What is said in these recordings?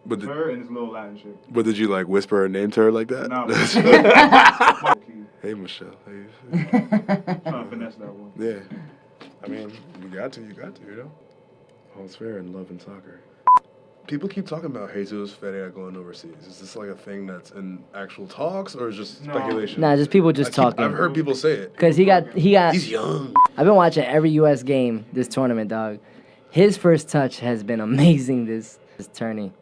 But her and this little Latin chick. But did you like whisper her name to her like that? Nah. Hey, Michelle. Hey. Trying to finesse that one. Yeah. I mean, you got to, you know? All's fair in love and soccer. People keep talking about Jesus Ferreira going overseas. Is this like a thing that's in actual talks or is just speculation? Nah, just people just talking. I've heard people say it. Because he got. He's young. I've been watching every U.S. game this tournament, dog. His first touch has been amazing this tourney.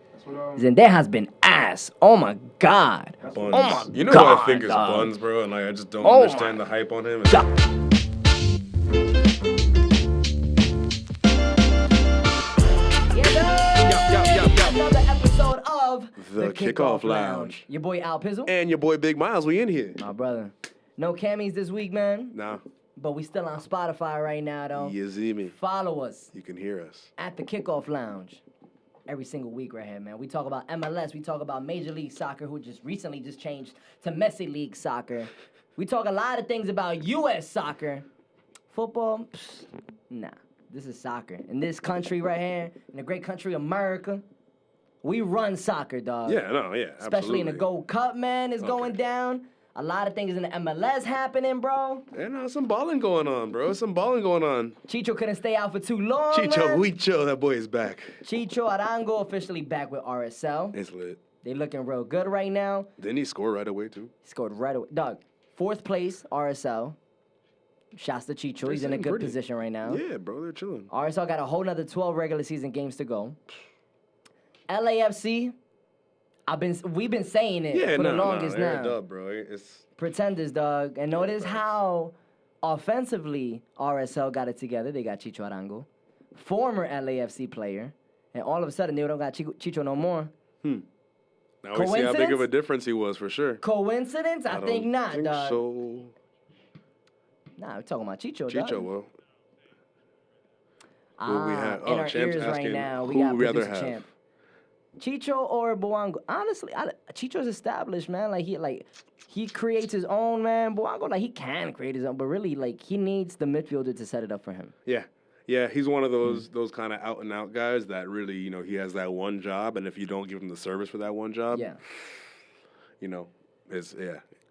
Zendaya has been ass. Oh my God. Buns. Oh my you know God, what I think is dog. Buns, bro? And like I just don't understand the hype on him. Another episode of The Kickoff Lounge. Your boy Al Pizzle. And your boy Big Miles, we in here. My brother. No camis this week, man. Nah. But we still on Spotify right now, though. You see me. Follow us You can hear us. at the Kickoff Lounge. Every single week right here, man. We talk about MLS. We talk about Major League Soccer, who just recently changed to Messi League Soccer. We talk a lot of things about U.S. soccer. Football, nah. This is soccer. In this country right here, in the great country America, we run soccer, dog. Yeah, no, yeah, Especially in the absolutely. Gold Cup, man, is going down. A lot of things in the MLS happening, bro. And some balling going on, bro. Some balling going on. Chicho couldn't stay out for too long, Chicho, man. Huicho, that boy is back. Chicho Arango officially back with RSL. It's lit. They looking real good right now. Didn't he score right away, too? He scored right away. Dog, 4th place, RSL. Shouts to Chicho. He's in a good position right now. Yeah, bro, they're chilling. RSL got a whole nother 12 regular season games to go. LAFC, we've been saying it for the longest they're now. a dub, bro. It's Pretenders, dog. And notice how offensively RSL got it together. They got Chicho Arango, former LAFC player, and all of a sudden they don't got Chicho no more. Now we see how big of a difference he was for sure. Coincidence? I think not, dog. So Nah, we're talking about Chicho, Chicho, dog. well. What we have? In our Champ's ears right asking now, we who got we rather producer have. Champ. Chicho or Boango? Honestly, Chicho's established, man. He creates his own, man. Boango, he can create his own, but really, he needs the midfielder to set it up for him. Yeah, he's one of those kind of out and out guys that really, he has that one job, and if you don't give him the service for that one job,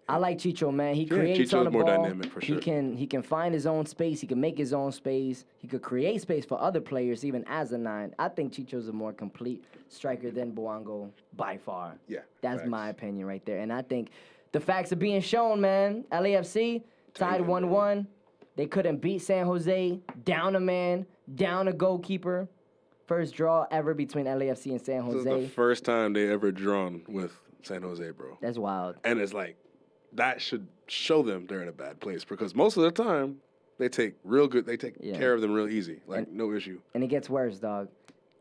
I like Chicho, man. He creates on the more ball. dynamic for sure. He can find his own space. He can make his own space. He could create space for other players, even as a 9. I think Chicho's a more complete striker than Boango by far. Yeah, That's facts. my opinion right there. And I think the facts are being shown, man. LAFC tied 1-1. They couldn't beat San Jose. Down a man. Down a goalkeeper. First draw ever between LAFC and San Jose. This is the first time they ever drawn with San Jose, bro. That's wild. And it's that should show them they're in a bad place because most of the time they take care of them real easy. No issue. And it gets worse, dog.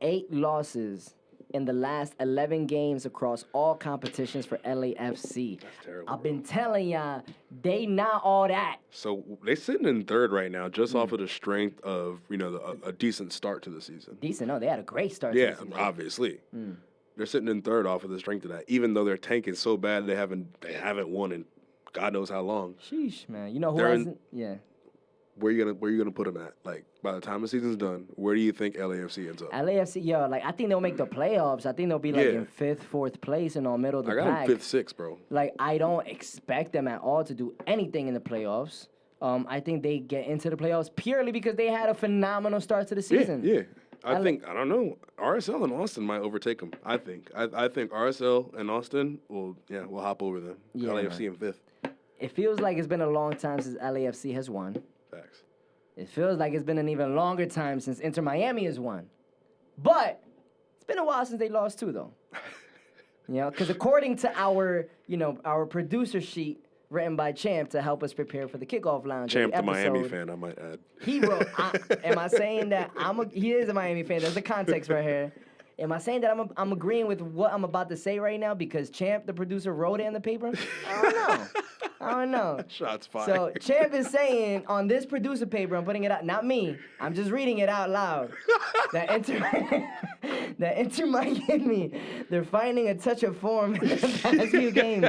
8 losses in the last 11 games across all competitions for LAFC. That's terrible. I've been telling y'all, they not all that. So they sitting in 3rd right now just off of the strength of, a decent start to the season. Decent, no, they had a great start to the season. Obviously. They're sitting in 3rd off of the strength of that, even though they're tanking so bad they haven't won in God knows how long. Sheesh, man. You know who hasn't? Yeah. Where you gonna put them at? By the time the season's done, where do you think LAFC ends up? LAFC, I think they'll make the playoffs. I think they'll be in 5th, 4th place in the middle of the pack. I got them 5th, 6th, bro. I don't expect them at all to do anything in the playoffs. I think they get into the playoffs purely because they had a phenomenal start to the season. Yeah. I don't know. RSL and Austin might overtake them. I think RSL and Austin will hop over them. Yeah, LAFC in 5th. It feels like it's been a long time since LAFC has won. Facts. It feels like it's been an even longer time since Inter Miami has won. But it's been a while since they lost too, though. Because according to our producer sheet written by Champ to help us prepare for the Kickoff Lounge. Champ, the Miami fan, I might add. He wrote, am I saying that he is a Miami fan? There's a context right here. Am I saying that I'm agreeing with what I'm about to say right now because Champ, the producer, wrote it in the paper? I don't know. Shots fired. So Champ is saying on this producer paper, I'm putting it out, not me. I'm just reading it out loud. that Inter Miami, they're finding a touch of form in the past few games.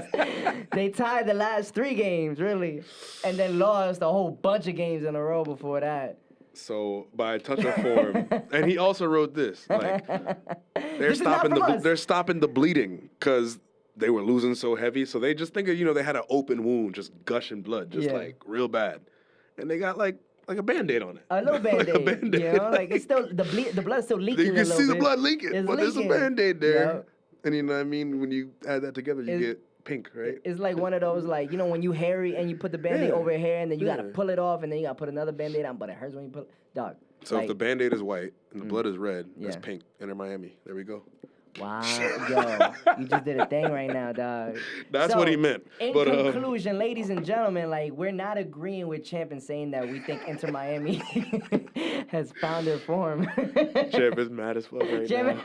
They tied the last 3 games, really, and then lost a whole bunch of games in a row before that. So by a touch of form, and he also wrote this, like they're stopping the bleeding because they were losing so heavy. So they just think they had an open wound, just gushing blood, just like real bad, and they got like a Band-Aid on it. A little Band-Aid. Like a Band-Aid. Like it's still the blood's still leaking. You can see the bit. blood leaking, but there's a Band-Aid there. Yep. And you know what I mean? When you add that together, you get pink, right? It's like one of those, like, when you hairy and you put the Band-Aid over your hair and then you got to pull it off and then you got to put another Band-Aid on, but it hurts when you put it. Dog. So if the Band-Aid is white and the blood is red, it's pink. Inter Miami. There we go. Wow. Yo, you just did a thing right now, dog. That's what he meant. In conclusion, ladies and gentlemen, like, we're not agreeing with Champ in saying that we think Inter Miami has found their form. Champ is mad as fuck right now.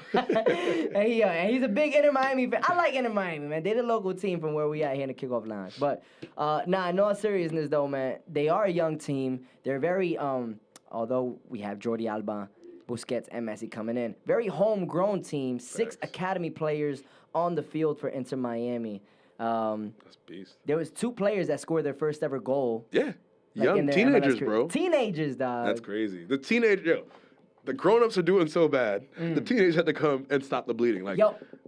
And he's a big Inter Miami fan. I like Inter Miami, man. They're the local team from where we at here in the Kickoff Lounge. But, in all seriousness, though, man, they are a young team. They're very, although we have Jordi Alba, Busquets, and Messi coming in. Very homegrown team. 6 academy players on the field for Inter Miami. That's beast. There was 2 players that scored their first ever goal. Yeah. Young teenagers, bro. Teenagers, dog. That's crazy. The grown-ups are doing so bad. The teenagers had to come and stop the bleeding. Like,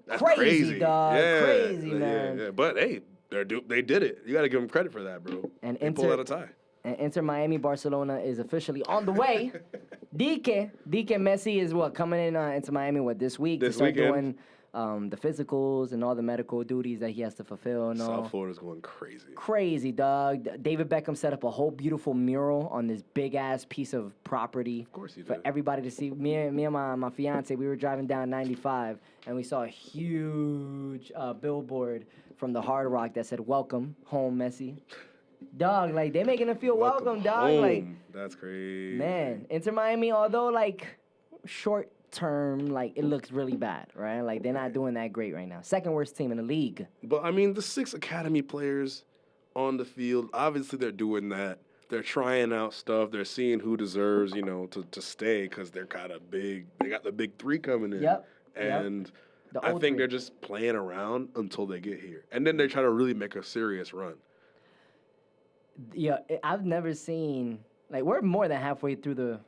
that's crazy, dog. Yeah. Crazy, man. Yeah. But, hey, they did it. You got to give them credit for that, bro. And they pulled out a tie. And Inter Miami Barcelona is officially on the way. Dike Messi is coming in into Miami this week to start doing the physicals and all the medical duties that he has to fulfill. And South Florida's going crazy. Crazy, dog. David Beckham set up a whole beautiful mural on this big ass piece of property. Of course he did. For everybody to see. Me and my fiance, we were driving down 95 and we saw a huge billboard from the Hard Rock that said "Welcome home, Messi." Dog, like, they making him feel welcome, dog. Home. Like, that's crazy. Man, Inter Miami, although, like, short term, like, it looks really bad, right? Like, they're not doing that great right now. Second worst team in the league. But, I mean, the 6 academy players on the field, obviously they're doing that. They're trying out stuff. They're seeing who deserves, to stay because they're kind of big. They got the big 3 coming in. Yep. And I think they're just playing around until they get here. And then they try to really make a serious run. Yeah, I've never seen, like, we're more than halfway through the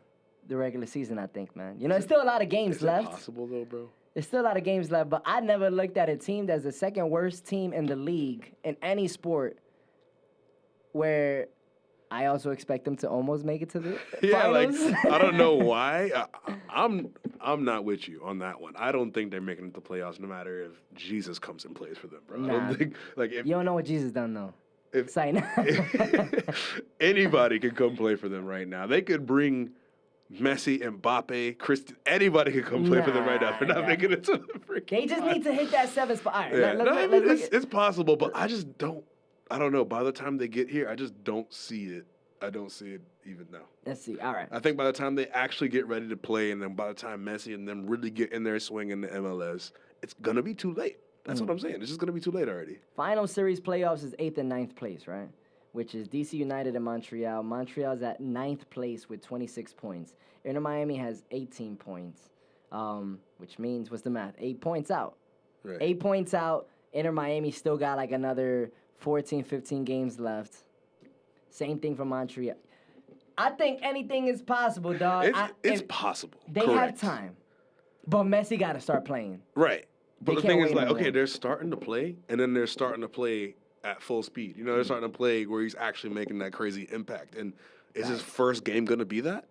regular season, I think, man. There's still a lot of games left. Is it possible, though, bro? There's still a lot of games left, but I never looked at a team that's the second worst team in the league in any sport where I also expect them to almost make it to the finals. Like, I don't know why. I'm not with you on that one. I don't think they're making it to the playoffs no matter if Jesus comes and plays for them, bro. Nah. I don't think, like, if you don't know what Jesus done, though. If anybody could come play for them right now, they could bring Messi, Mbappe, Cristiano. Anybody could come play for them right now. They're not making it to the freaking. They just need to hit that 7th spot. All right, it's possible, but I just don't. I don't know. By the time they get here, I just don't see it. I don't see it even now. Let's see. All right. I think by the time they actually get ready to play, and then by the time Messi and them really get in their swing in the MLS, it's gonna be too late. That's what I'm saying. It's just going to be too late already. Final series playoffs is 8th and 9th place, right? Which is DC United and Montreal. Montreal's at 9th place with 26 points. Inter Miami has 18 points, which means, what's the math? 8 points out. Right. 8 points out. Inter Miami still got like another 14, 15 games left. Same thing for Montreal. I think anything is possible, dog. It's possible. They have time. But Messi got to start playing. Right. But the thing is, like, okay, they're starting to play, and then they're starting to play at full speed. They're starting to play where he's actually making that crazy impact. And is his first game going to be that?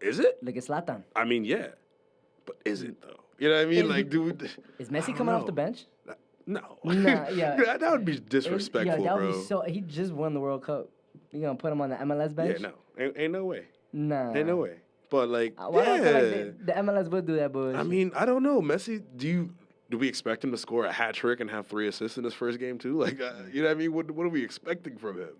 Is it? Look at Zlatan. I mean, yeah. But is it, though? You know what I mean? Like, dude. Is Messi coming off the bench? No. Nah, yeah. That would be disrespectful, that bro. Would be so. He just won the World Cup. You going to put him on the MLS bench? Yeah, no. Ain't no way. Nah. Ain't no way. But, like, I feel like the MLS would do that bullshit. I mean, I don't know. Messi, do we expect him to score a hat trick and have 3 assists in his first game, too? Like, you know what I mean? What are we expecting from him?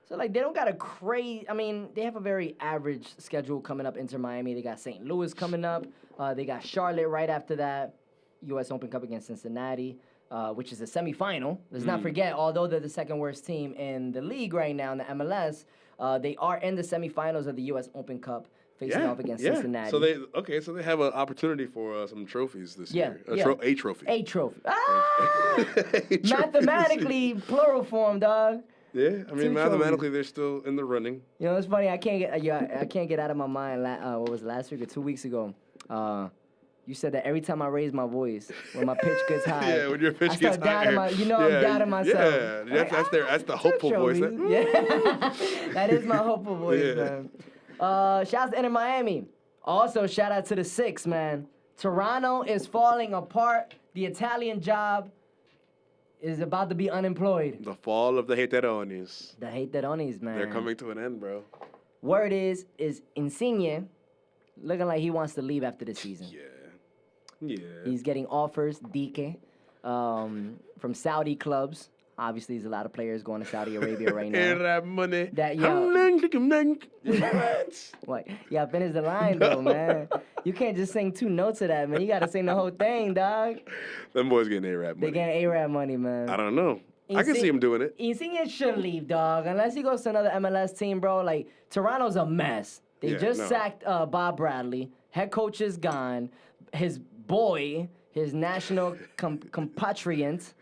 So, like, they don't got a crazy... I mean, they have a very average schedule coming up into Miami. They got St. Louis coming up. They got Charlotte right after that. U.S. Open Cup against Cincinnati, which is a semifinal. Let's not forget, although they're the second worst team in the league right now in the MLS, they are in the semifinals of the U.S. Open Cup. Facing off against Cincinnati. So they have an opportunity for some trophies this year. A trophy. A trophy. Ah! Mathematically, plural form, dog. Yeah, I mean, 2 mathematically, they're still in the running. You know, it's funny. I can't get out of my mind. What was it, last week or 2 weeks ago? You said that every time I raise my voice, when my pitch gets high, Yeah, when your pitch I gets start doubting higher. I'm doubting myself. Yeah, that's the hopeful voice. Yeah, that is my hopeful voice, man. Shout out to Inter Miami. Also, shout out to the Six, man. Toronto is falling apart. The Italian job is about to be unemployed. The fall of the Hateronis. The Hateronis, man. They're coming to an end, bro. Word is Insigne looking like he wants to leave after the season. Yeah. He's getting offers, Dike, from Saudi clubs. Obviously, there's a lot of players going to Saudi Arabia right now. Arab money. What? Yeah, finish the line, though, man. You can't just sing 2 notes of that, man. You got to sing the whole thing, dog. Them boys getting Arab money. They getting Arab money, man. I don't know. I can see him doing it. Insigne should leave, dog. Unless he goes to another MLS team, bro. Like, Toronto's a mess. They sacked Bob Bradley. Head coach is gone. His boy, his national compatriot,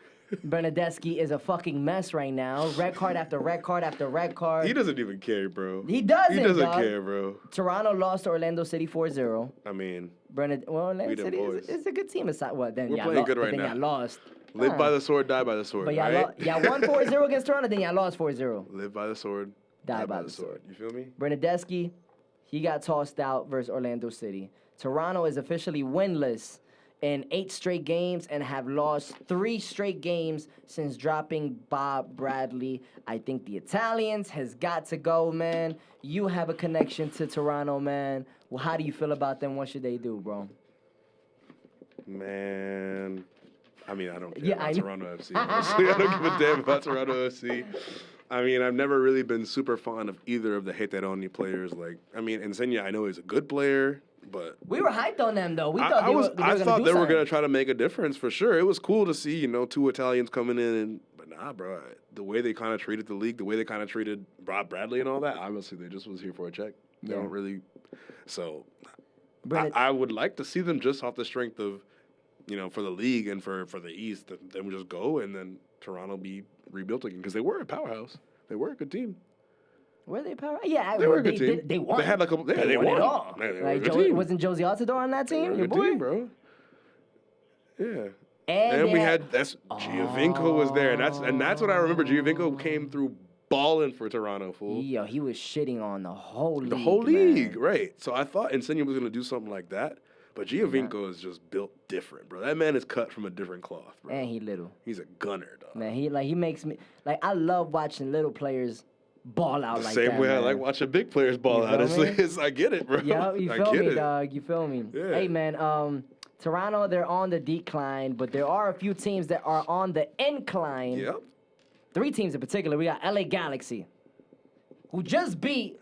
Bernadeschi, is a fucking mess right now. Red card after red card after red card. He doesn't even care, bro. He doesn't care, bro. Toronto lost to Orlando City 4-0. I mean, Orlando City is a good team. Well, then we're playing good right now. Y'all lost. Live by the sword, die by the sword. But y'all won 4-0 against Toronto, then y'all lost 4-0. Live by the sword, die by the sword. You feel me? Bernadeschi, he got tossed out versus Orlando City. Toronto is officially winless in 8 straight games and have lost 3 straight games since dropping Bob Bradley. I think the Italians has got to go, man. You have a connection to Toronto, man. Well, how do you feel about them? What should they do, bro? Man, I mean, I don't care Yeah, about Toronto FC. Honestly, I don't give a damn about Toronto FC. I mean, I've never really been super fond of either of the Hateroni players. Like, I mean, Insigne, I know he's a good player, but we were hyped on them, though. We thought I thought they were going to try to make a difference for sure. It was cool to see, 2 Italians coming in, but nah, bro. The way they kind of treated the league, the way they kind of treated Bob Bradley and all that, obviously they just was here for a check. They don't really. So, I would like to see them just off the strength of, for the league and for the East, then we just go and then Toronto be rebuilt again because they were a powerhouse. They were a good team. Were they power? Yeah, they were a good team. They won. They had like they won it all. Wasn't Josie Altidore on that team? Your boy, team, bro. Yeah. And we had Giovinco was there, and that's what I remember. Giovinco came through balling for Toronto, fool. Yo, he was shitting on the whole league. The whole league, right? So I thought Insigne was gonna do something like that. But Giovinco is just built different, bro. That man is cut from a different cloth, bro. And he little. He's a gunner, dog. Man, he makes me I love watching little players ball out like that. Same way man. I like watching big players ball out. I get it, bro. Yeah, you feel me, dog. You feel me? Yeah. Hey, man. Toronto, they're on the decline, but there are a few teams that are on the incline. Yep. 3 teams in particular. We got LA Galaxy, who just beat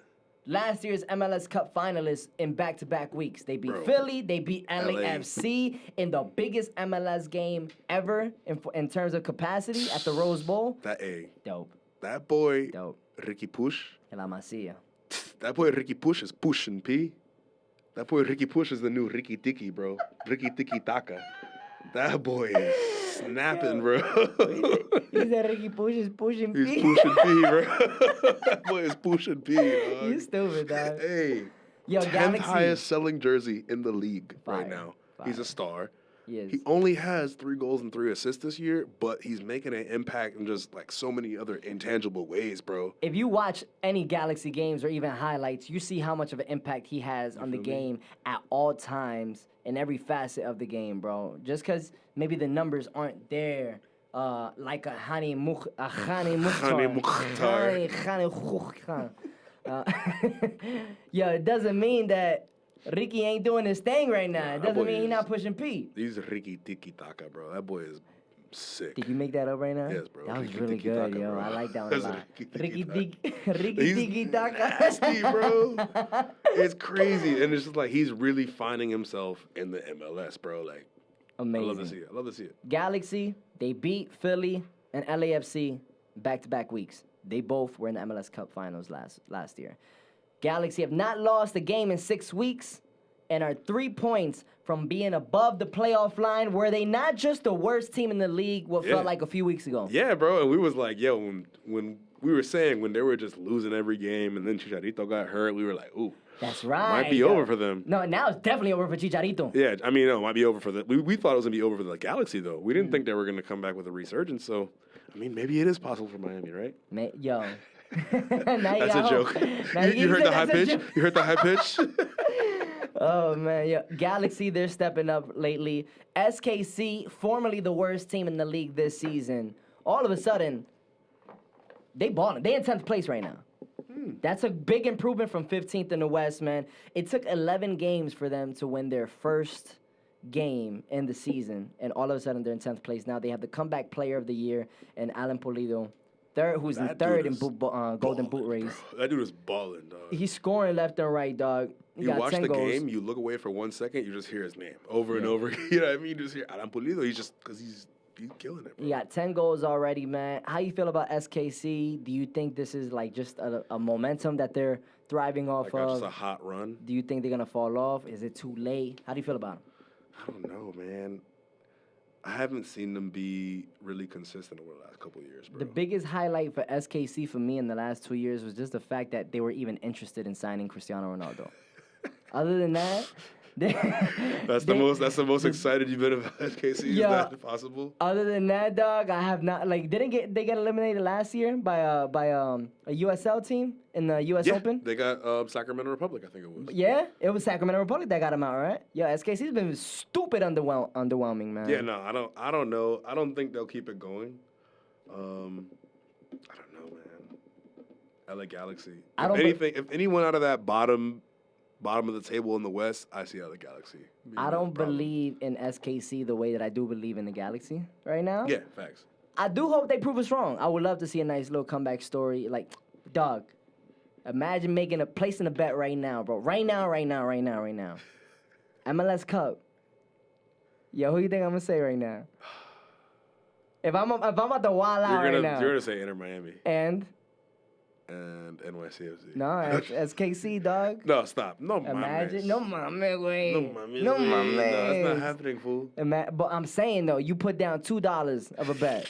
last year's MLS Cup finalists in back-to-back weeks. They beat Philly. They beat LAFC in the biggest MLS game ever in terms of capacity at the Rose Bowl. Dope. That boy, Dope. Ricky Push. La Masia. That boy Ricky Push is pushing, P. That boy Ricky Push is the new Ricky Tiki, bro. Ricky Tiki Taka. That boy is snapping, bro. He said Ricky Push is pushing P. He's pushing P, bro. That boy is pushing P, dog. You stupid, dog. Hey, Yo, 10th Galaxy. highest selling jersey in the league Fire. right now. Fire. He's a star. Yes. He only has 3 goals and 3 assists this year, but he's making an impact in just like so many other intangible ways, bro. If you watch any Galaxy games or even highlights, you see how much of an impact he has on the game at all times in every facet of the game, bro. Just because maybe the numbers aren't there, like a Hani Mukhtar. Yo, it doesn't mean that Ricky ain't doing his thing right now. It doesn't mean he's not pushing P. He's Ricky Tiki Taka, bro. That boy is sick. Did you make that up right now? Yes, bro. That was Ricky really Tiki good, Taka, yo. bro. I like that one a That's lot. Ricky Tiki Taka. Nasty, bro. It's crazy. And it's just like he's really finding himself in the MLS, bro. Like, amazing. I love to see it. Galaxy, they beat Philly and LAFC back-to-back weeks. They both were in the MLS Cup finals last year. Galaxy have not lost a game in 6 weeks and are 3 points from being above the playoff line. Were they not just the worst team in the league felt like a few weeks ago? Yeah, bro. And we was like, yo, when we were saying when they were just losing every game and then Chicharito got hurt, we were like, ooh. That's right. Might be over for them. No, now it's definitely over for Chicharito. Yeah, I mean, no, it might be over for the. We thought it was gonna be over for the Galaxy though. We didn't think they were gonna come back with a resurgence. So, I mean, maybe it is possible for Miami, right? Yo. That's a joke. You heard the high pitch? You heard the high pitch? Oh, man. Yeah. Galaxy, they're stepping up lately. SKC, formerly the worst team in the league this season, all of a sudden, they balling. They in 10th place right now. That's a big improvement from 15th in the West, man. It took 11 games for them to win their first game in the season, and all of a sudden they're in 10th place. Now they have the comeback player of the year, and Alan Pulido, who's in third in Golden Boot race. Bro. That dude is balling, dog. He's scoring left and right, dog. You watch the game, you look away for 1 second, you just hear his name over and over. You know what I mean? You just hear Alan Pulido. Because he's killing it, bro. He got 10 goals already, man. How you feel about SKC? Do you think this is like just a momentum that they're thriving off of? Just a hot run? Do you think they're going to fall off? Is it too late? How do you feel about them? I don't know, man. I haven't seen them be really consistent over the last couple of years, bro. The biggest highlight for SKC for me in the last 2 years was just the fact that they were even interested in signing Cristiano Ronaldo. Other than that, that's the most excited you've been about SKC. Is that possible? Other than that, dog, I have not they get eliminated last year by a USL team in the US Open. They got Sacramento Republic, I think it was. Yeah, it was Sacramento Republic that got him out, right? Yeah, SKC's been stupid underwhelming, man. Yeah, no, I don't know. I don't think they'll keep it going. I don't know, man. LA Galaxy. If anyone out of that bottom of the table in the West, I see LA Galaxy. I don't believe in SKC the way that I do believe in the Galaxy right now. Yeah, facts. I do hope they prove us wrong. I would love to see a nice little comeback story. Like, dog, imagine placing a bet right now, bro. Right now. MLS Cup. Yo, who you think I'm gonna say right now? If I'm about to wild out right now. You're gonna say Inter Miami. And NYC FC. No, SKC, dog. No, stop. No, imagine. No, mames, güey. No, mames. No, that's not happening, fool. But I'm saying, though, you put down $2 of a bet.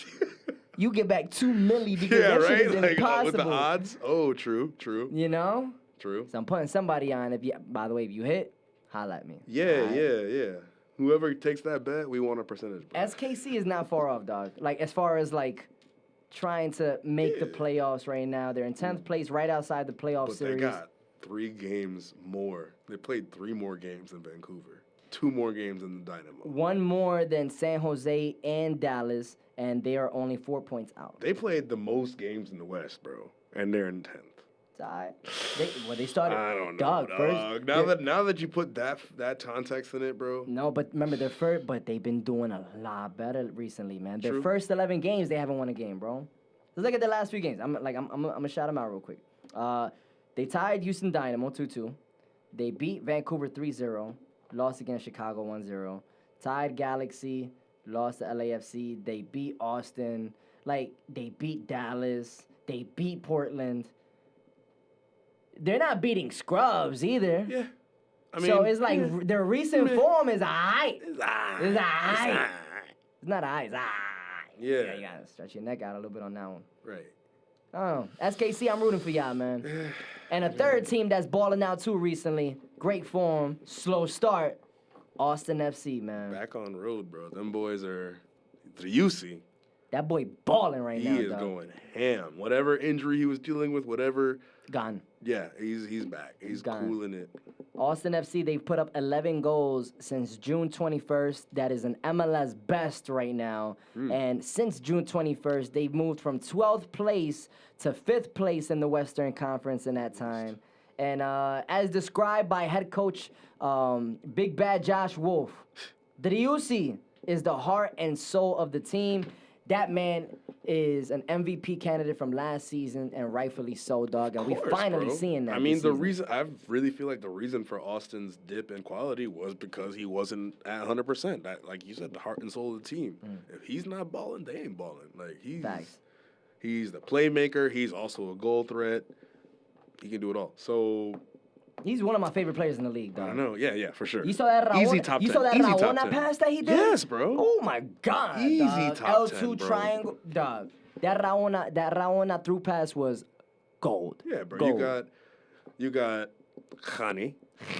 You get back $2 million because that shit is impossible. With the odds? Oh, true. You know? True. So I'm putting somebody on. By the way, if you hit, holla at me. Yeah. Whoever takes that bet, we want a percentage. Bro. SKC is not far off, dog. Like, as far as, like, trying to make the playoffs right now. They're in 10th place, right outside the playoff series. But they got 3 games more. They played 3 more games than Vancouver. 2 more games than the Dynamo. 1 more than San Jose and Dallas, and they are only 4 points out. They played the most games in the West, bro, and they're in 10th. It's all right. They started. I don't know, dog. First, now that you put that context in it, bro. No, but remember they're first. But they've been doing a lot better recently, man. Their first 11 games, they haven't won a game, bro. Let's look at the last few games. I'm gonna shout them out real quick. They tied Houston Dynamo 2-2. They beat Vancouver 3-0. Lost against Chicago 1-0. Tied Galaxy. Lost to LAFC. They beat Austin. They beat Dallas. They beat Portland. They're not beating scrubs either. Yeah. I mean, so it's like their recent form is aight. It's aight. It's not aight. It's aight. Yeah. You gotta stretch your neck out a little bit on that one. Right. Oh, SKC, I'm rooting for y'all, man. And a third team that's balling out too recently. Great form, slow start. Austin FC, man. Back on road, bro. Them boys are the UC. That boy balling right now. He is going ham. Whatever injury he was dealing with, whatever. Gone. Yeah, he's back. He's cooling it. Austin FC, they've put up 11 goals since June 21st. That is an MLS best right now. And since June 21st, they've moved from 12th place to 5th place in the Western Conference in that time. And as described by head coach Big Bad Josh Wolf, the UC is the heart and soul of the team. That man is an MVP candidate from last season, and rightfully so, dog. And we're finally seeing that. I mean, I really feel like the reason for Austin's dip in quality was because he wasn't at 100%. Like you said, the heart and soul of the team. If he's not balling, they ain't balling. He's the playmaker. He's also a goal threat. He can do it all. So he's one of my favorite players in the league, dog. I know, yeah, for sure. You saw that Raona, easy top 10. You saw that Raona pass that he did? Yes, bro. Oh my God, easy dog. top L2 10, bro. triangle, dog. That Raona through pass was gold. Yeah, bro. Gold. You got Khani.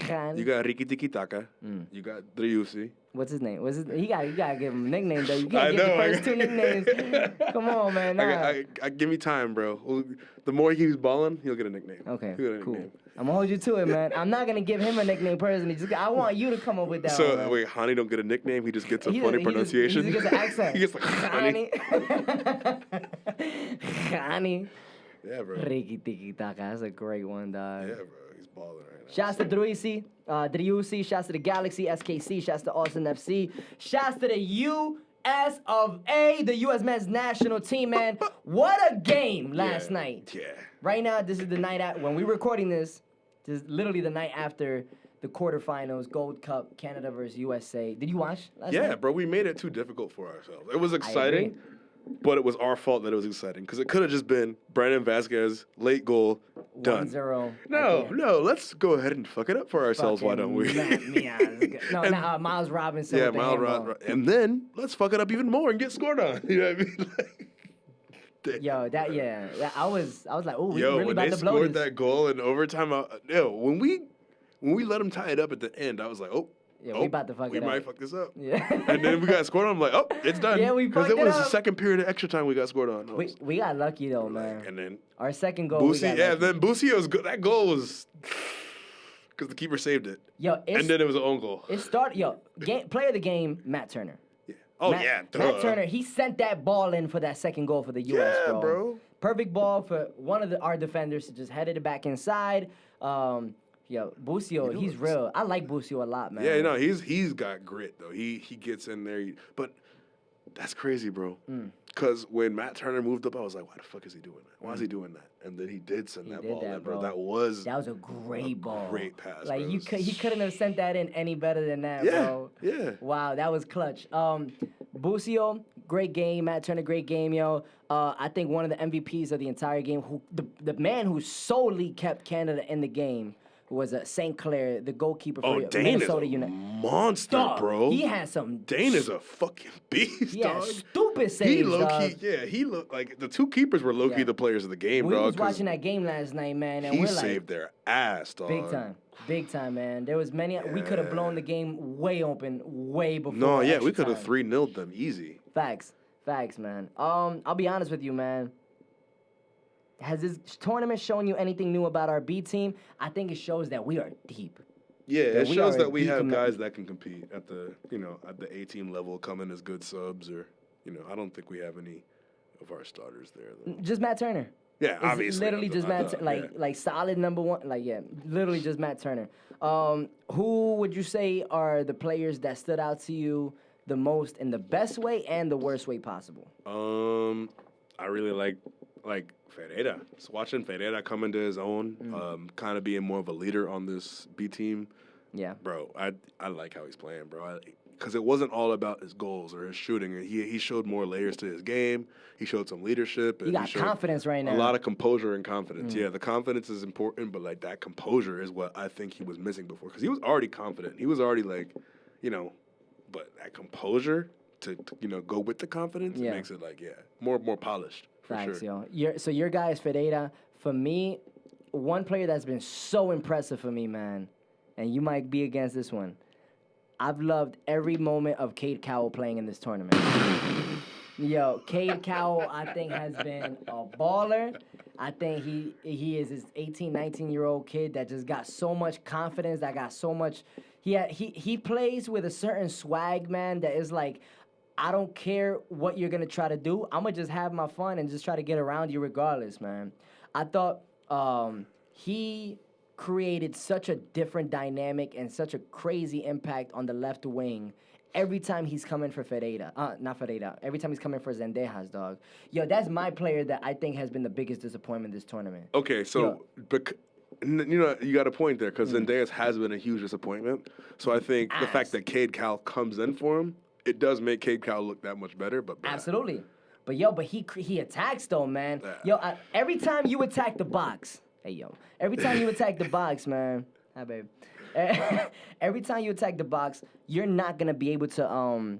Khan. You got Riki Tiki Taka. You got Driussi. What's his name? You gotta give him a nickname though. You can't give the first two nicknames. Come on, man. Nah. I give me time, bro. Well, the more he keeps balling, he'll get a nickname. Okay, He'll get a cool. nickname. I'm gonna hold you to it, man. I'm not gonna give him a nickname personally. I want you to come up with that. So one, man. wait, Hani don't get a nickname. He just gets a funny pronunciation. He just gets an accent. He gets like Hani. Hani. Yeah, bro. Riki Tiki Taka. That's a great one, dog. Yeah, bro. He's balling right now. Shouts to Driussi, shouts to the Galaxy, SKC, shouts to Austin FC, shouts to the US of A, the US men's national team, man. What a game last night. Yeah. Right now, this is the night when we're recording this is literally the night after the quarterfinals, Gold Cup, Canada versus USA. Did you watch last night? Yeah, bro. We made it too difficult for ourselves. It was exciting, but it was our fault that it was exciting because it could have just been Brandon Vasquez, late goal, done. 1-0. No. Let's go ahead and fuck it up for ourselves. Why don't we? Miles Robinson. Yeah, with the handball. and then let's fuck it up even more and get scored on. You know what I mean? Yo, I was like, oh, we really when about they to blow scored this. that goal in overtime, when we let them tie it up at the end, I was like, we about to fuck it up. We might fuck this up. Yeah. And then we got scored on. I'm like, it's done. Yeah, we fucked it Because it was up. the second period of extra time we got scored on. We got lucky though, man. And then Our second goal. then Busio's good. That goal was because the keeper saved it. Yo, And then it was an own goal. It started. Player of the game, Matt Turner. Yeah. Oh Matt Turner, he sent that ball in for that second goal for the U.S. Yeah, bro. Perfect ball for one of our defenders to just headed it back inside. Busio, he's real. I like Busio a lot, man. Yeah, he's got grit though. He gets in there, but that's crazy, bro. Because when Matt Turner moved up, I was like, why the fuck is he doing that? Why is he doing that? And then he did send that ball in, bro. That was a great ball. Great pass. Like bro. he couldn't have sent that in any better than that, Yeah, bro. yeah. Wow, that was clutch. Busio, great game. Matt Turner, great game, yo. I think one of the MVPs of the entire game, the man who solely kept Canada in the game was St. Clair, the goalkeeper for Minnesota United. Monster, dog, bro. He had some. Dane is a fucking beast, He had dog. stupid saves, He low dog. key, he looked like the two keepers were low key the players of the game, We dog. was watching that game last night, man, and he we're like, saved their ass, dog. big time, man. There was many. We could have blown the game way open, way before. No, yeah, we extra could have time. 3-0'd them easy. Facts, man. I'll be honest with you, man. Has this tournament shown you anything new about our B team? I think it shows that we are deep. Yeah, it shows that we have deep guys that can compete at the A team level, come in as good subs, or I don't think we have any of our starters there though. Just Matt Turner. Yeah, It's obviously. literally just Matt, like solid number one. Literally just Matt Turner. Who would you say are the players that stood out to you the most in the best way and the worst way possible? I really like Ferreira. Just watching Ferreira come into his own, kind of being more of a leader on this B team. Yeah, bro, I like how he's playing, bro. Because it wasn't all about his goals or his shooting. He showed more layers to his game. He showed some leadership. He got confidence right now. A lot of composure and confidence. Yeah, the confidence is important, but like that composure is what I think he was missing before. Because he was already confident. He was already like, but that composure to go with the confidence makes it more polished. For Facts, sure. yo. So your guy is Ferreira. For me, one player that's been so impressive for me, man, and you might be against this one. I've loved every moment of Cade Cowell playing in this tournament. Yo, Cade Cowell, I think, has been a baller. I think he is this 18, 19-year-old kid that just got so much confidence, that got so much. He plays with a certain swag, man, that is like, I don't care what you're going to try to do. I'm going to just have my fun and just try to get around you regardless, man. I thought he created such a different dynamic and such a crazy impact on the left wing every time he's coming for Ferreira. Not Ferreira. Every time he's coming for Zendejas, dog. Yo, that's my player that I think has been the biggest disappointment this tournament. Okay, so... you got a point there because Zendejas has been a huge disappointment. So I think the fact that Cade Cowell comes in for him, it does make Cade Cowell look that much better. But absolutely. But he attacks though, man. Every time you attack the box, every time you attack the box, man. Hi, babe. Every time you attack the box, you're not gonna be able to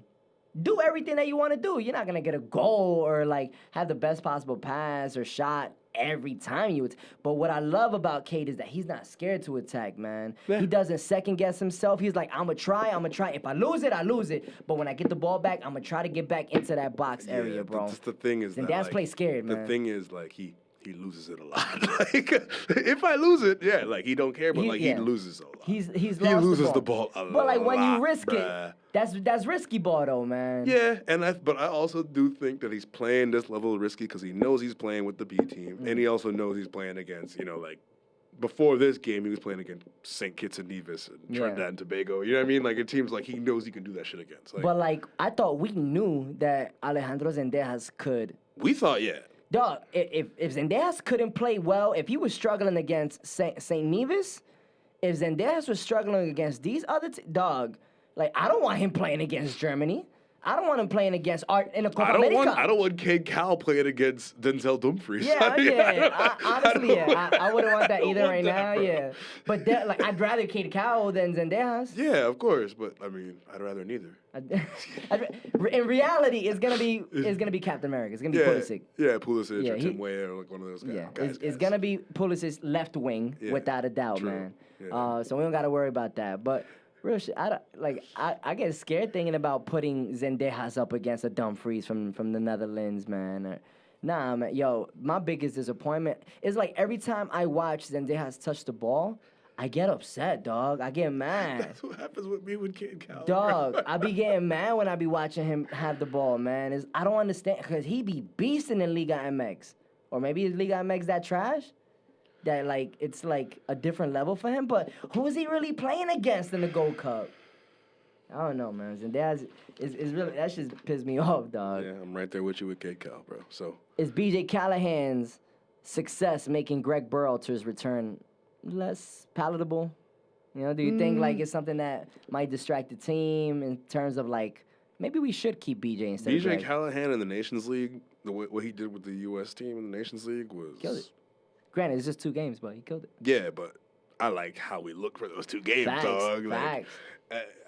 do everything that you want to do. You're not gonna get a goal or like have the best possible pass or shot every time you. But what I love about Cade is that he's not scared to attack, man. Yeah. He doesn't second guess himself. He's like, I'm gonna try. If I lose it, I lose it. But when I get the ball back, I'm gonna try to get back into that box area, bro. That's the thing is And that, that's like, play scared, man. The thing is, like, he loses it a lot. Like, if I lose it, yeah, like, he don't care, but, he loses a lot. He loses lost the ball a lot. But like when you risk bruh. it, that's risky ball though, man. Yeah, but I also do think that he's playing this level of risky because he knows he's playing with the B team, and he also knows he's playing against, like, before this game, he was playing against St. Kitts and Nevis and Trinidad and Tobago. You know what I mean? Like, it seems like he knows he can do that shit against. Like, But like I thought we knew that Alejandro Zendejas could. we thought, yeah. Dog, if Zendejas couldn't play well, if he was struggling against St. Nevis, if Zendejas was struggling against these other dog, like I don't want him playing against Germany. I don't want him playing against Art in the Copa America. I don't want KOL playing against Denzel Dumfries. Yeah, honestly, I wouldn't want that either right now. Bro. Yeah, but like I'd rather KOL than Zendejas. Yeah, of course, but I mean, I'd rather neither. In reality, it's gonna be Captain America. It's gonna be Pulisic. Yeah, Pulisic Yeah, or Tim Weah or like one of those guys. Yeah, it's gonna be Pulisic's left wing without a doubt, true. man. Yeah. So we don't gotta worry about that. But real shit, I get scared thinking about putting Zendejas up against a Dumfries from the Netherlands, man. Nah, man, yo, my biggest disappointment is like every time I watch Zendejas touch the ball, I get upset, dog. I get mad. That's what happens with me with KOL. Dog, I be getting mad when I be watching him have the ball, man. I don't understand, because he be beasting in Liga MX. Or maybe is Liga MX that trash? That, like, it's, like, a different level for him. But who is he really playing against in the Gold Cup? I don't know, man. Zendejas is really, that shit pissed me off, dog. Yeah, I'm right there with you with KOL, bro. So Is BJ Callahan's success making Greg Berhalter's return less palatable? Do you think, like, it's something that might distract the team in terms of, like, maybe we should keep BJ instead of BJ Greg? Callahan in the Nations League, what he did with the U.S. team in the Nations League was... Killed it. Granted, it's just 2 games, but he killed it. Yeah, but I like how we look for those 2 games, dog. Facts.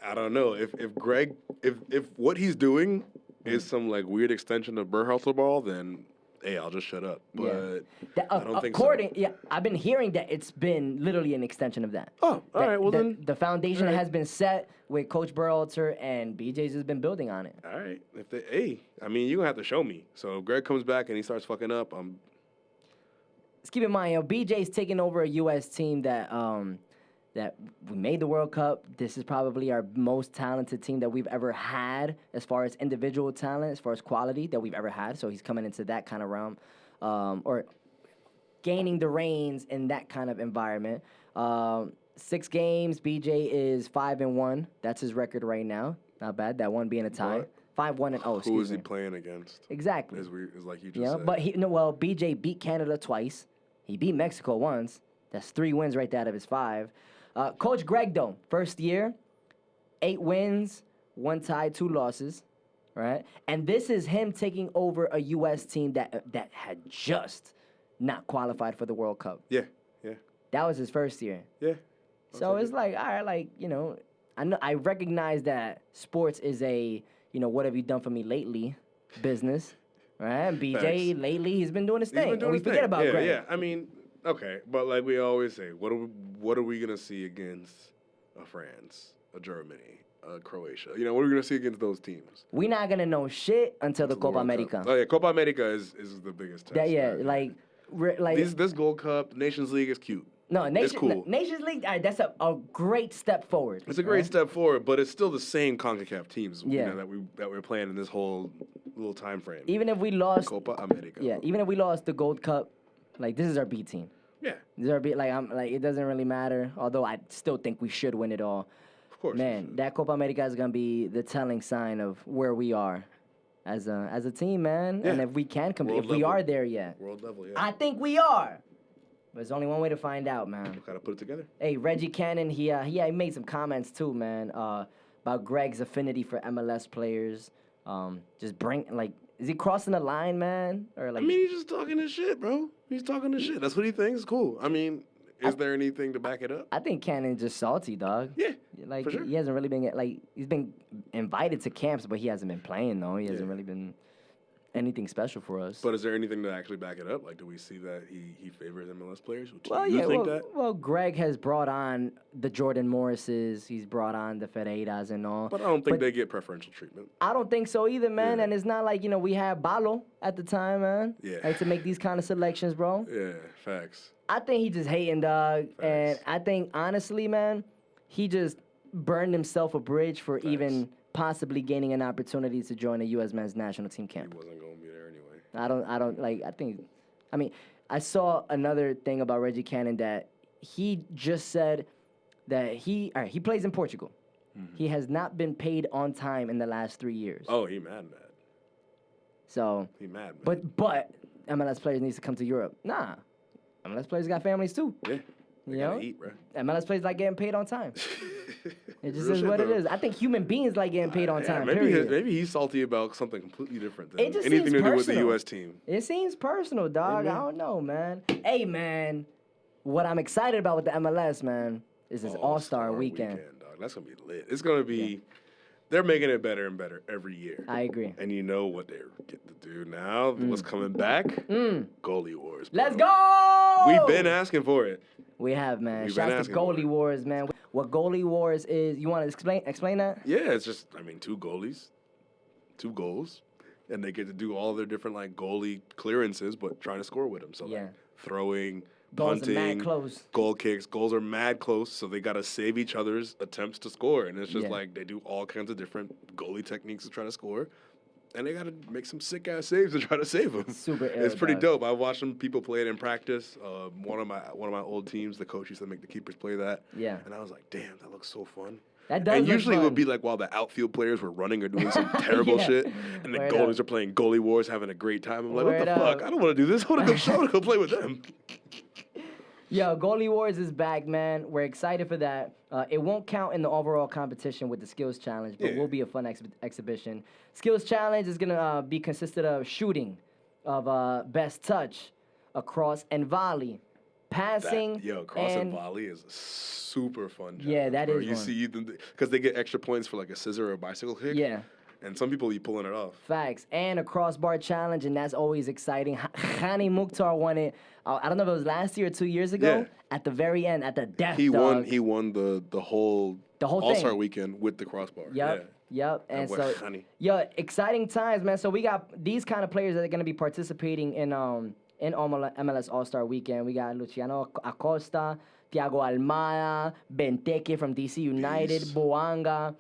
I don't know if Greg, if what he's doing is some like weird extension of Berhalter ball, then hey, I'll just shut up. But I don't think so. Yeah, I've been hearing that it's been literally an extension of that. Oh, all right. Well, then the foundation all right. has been set with Coach Berhalter, and BJ's has been building on it. All right. I mean, you're gonna have to show me. So if Greg comes back and he starts fucking up, Let's keep in mind, BJ's taking over a U.S. team that we made the World Cup. This is probably our most talented team that we've ever had as far as individual talent, as far as quality that we've ever had. So he's coming into that kind of realm, or gaining the reins in that kind of environment. 6 games, BJ is 5-1. That's his record right now. Not bad. That one being a tie. 5-1-0. Who is he playing against? Exactly. Is like you just said. But BJ beat Canada twice. He beat Mexico once. That's 3 wins right there out of his 5. Coach Greg, though, first year, 8 wins, 1 tie, 2 losses, right? And this is him taking over a U.S. team that had just not qualified for the World Cup. Yeah. That was his first year. Yeah. So it's like, all right, like, I recognize that sports is a, what have you done for me lately business, right? And BJ, Thanks. lately, he's been doing his thing. And we forget about Greg. Yeah, I mean, okay, but like we always say, what are we gonna see against a France, a Germany, a Croatia? What are we gonna see against those teams? We're not gonna know shit until the Copa America. Oh yeah, Copa America is the biggest test. This Gold Cup, Nations League is cute. No, it's cool. Nations League, that's a great step forward. It's a great step forward, but it's still the same CONCACAF teams Yeah. that we're playing in this whole little time frame. Even if we lost Copa America. Yeah, even if we lost the Gold Cup, like this is our B team. Yeah. This is our B. It doesn't really matter. Although I still think we should win it all. Of course. Man, that Copa America is gonna be the telling sign of where we are as a team, man. Yeah. And if we can compete, World if we level. are there yet. World level, yeah. I think we are. But there's only one way to find out, man. Gotta put it together. Hey, Reggie Cannon, he made some comments too, man, about Greg's affinity for MLS players. Is he crossing the line, man? Or I mean, he's just talking his shit, bro. He's talking his shit. That's what he thinks. Cool. I mean, Is there anything to back it up? I think Cannon's just salty, dog. Yeah, Like, for sure. he hasn't really been, like, he's been invited to camps, but he hasn't been playing, though. He hasn't really been anything special for us. But is there anything to actually back it up? Like, do we see that he favors MLS players? Do Well, you yeah, think that? well, Greg has brought on the Jordan Morrises. He's brought on the Ferreiras and all. But I don't think they get preferential treatment. I don't think so either, man. Yeah. And it's not like, we had Balo at the time, man. Yeah. Like, to make these kind of selections, bro. Yeah, facts. I think he just hating, dog. Facts. And I think, honestly, man, he just burned himself a bridge for even possibly gaining an opportunity to join the U.S. men's national team He camp. wasn't going to be there anyway. I saw another thing about Reggie Cannon that he just said that he plays in Portugal. Mm-hmm. He has not been paid on time in the last 3 years. Oh, he mad. So, He mad. but MLS players needs to come to Europe. Nah, MLS players got families too. Yeah. They You gotta know? eat, bro. MLS players like getting paid on time. It just Real is shit, what it though. is. I think human beings like getting paid on time. Maybe Period. maybe he's salty about something completely different than It just anything seems to do with the personal. U.S. team. It seems personal, dog. Maybe. I don't know, man. Hey, man, what I'm excited about with the MLS, man, is this All-Star weekend. Dog. That's gonna be lit. It's gonna be. They're making it better and better every year. I agree. And you know what they're getting to do now? What's coming back? Goalie wars. Bro. Let's go! We've been asking for it. We have, man. We've been Shouts to asking for Goalie it. Wars, man. What Goalie Wars is, you want to explain that? Yeah, it's just, two goalies, 2 goals, and they get to do all their different, goalie clearances, but trying to score with them. So, Yeah. throwing, Goals are mad punting, close. goal kicks. Goals are mad close, so they got to save each other's attempts to score. And it's just Yeah. they do all kinds of different goalie techniques to try to score. And they got to make some sick-ass saves to try to save them. Super It's ill, pretty dog. dope. I watched some people play it in practice. One of my old teams, the coach used to make the keepers play that. Yeah. And I was like, damn, that looks so fun. That does And look usually it fun. would be while the outfield players were running or doing some terrible Yeah. shit, and the Word goalies up. are playing goalie wars, having a great time. I'm like, Word what the up. fuck? I don't want to do this. I want to go play with them. Yo, Goalie Wars is back, man. We're excited for that. It won't count in the overall competition with the Skills Challenge, but Yeah. will be a fun exhibition. Skills Challenge is going to be consisted of shooting, of best touch, across and volley, passing, Cross and and volley is a super fun challenge. Yeah, that bro. is You one. see, because they get extra points for a scissor or a bicycle kick. yeah. And some people be pulling it off. Facts. And a crossbar challenge, and that's always exciting. Hani Mukhtar won it, I don't know if it was last year or 2 years ago, Yeah. at the very end, at the death, He dog. He won the whole All-Star thing. weekend with the crossbar. Yep. And boy, so, Hani. exciting times, man. So we got these kind of players that are going to be participating in MLS All Star weekend. We got Luciano Acosta, Thiago Almada, Benteke from DC United, Peace. Boanga,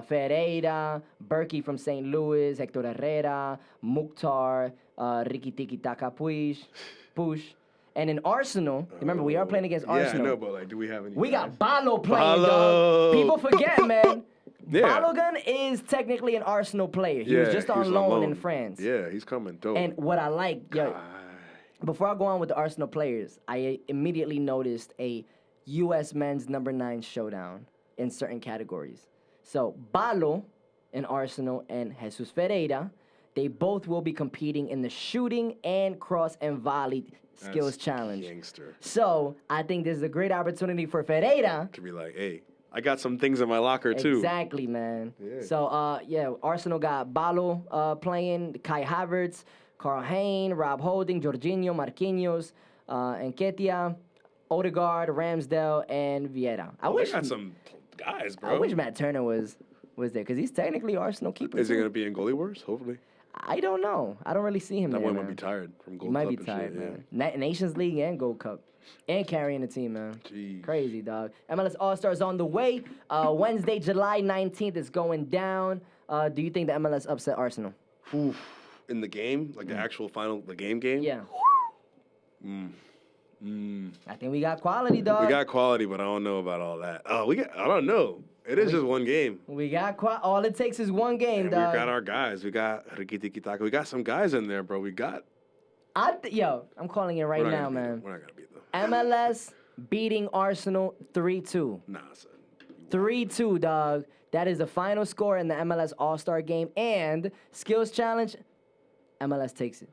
Ferreira, Berkey from St. Louis, Hector Herrera, Mukhtar, Ricky Tiki Taka Push. And in Arsenal, remember, we are playing against Arsenal. Yeah, I know, but do we have any We guys? got Balo playing, Balo. dog. People forget, man. Yeah. Balogun is technically an Arsenal player. He was just on loan in France. Yeah, he's coming dope. And what I like, before I go on with the Arsenal players, I immediately noticed a U.S. men's number 9 showdown in certain categories. So Balo in Arsenal and Jesus Ferreira, they both will be competing in the shooting and cross and volley skills challenge. Gangster. So I think this is a great opportunity for Ferreira. To be like, hey, I got some things in my locker too. Exactly, man. Yeah. So, Arsenal got Balo playing, Kai Havertz, Carl Hayne, Rob Holding, Jorginho, Marquinhos, Nketiah, Odegaard, Ramsdale, and Vieira. They got some guys, bro. I wish Matt Turner was there, because he's technically Arsenal keeper. Is he too. going to be in goalie wars? Hopefully. I don't know. I don't really see him That there, one man. might be tired from Gold He might Cup be and tired, shit, man. Nations League and Gold Cup. And carrying the team, man. Jeez. Crazy, dog. MLS All Stars on the way. Wednesday, July 19th is going down. Do you think the MLS upset Arsenal? Oof. In the game, the actual final, the game? Yeah. I think we got quality, dog. We got quality, but I don't know about all that. I don't know. It is just one game. We got all it takes is one game, And dog. we got our guys. We got Ricky Tiki Taka. We got some guys in there, bro. We got. I'm calling it right now, man. We're not going to beat them. MLS beating Arsenal 3-2. Nah, son. 3-2, dog. That is the final score in the MLS All-Star game. And skills challenge, MLS takes it.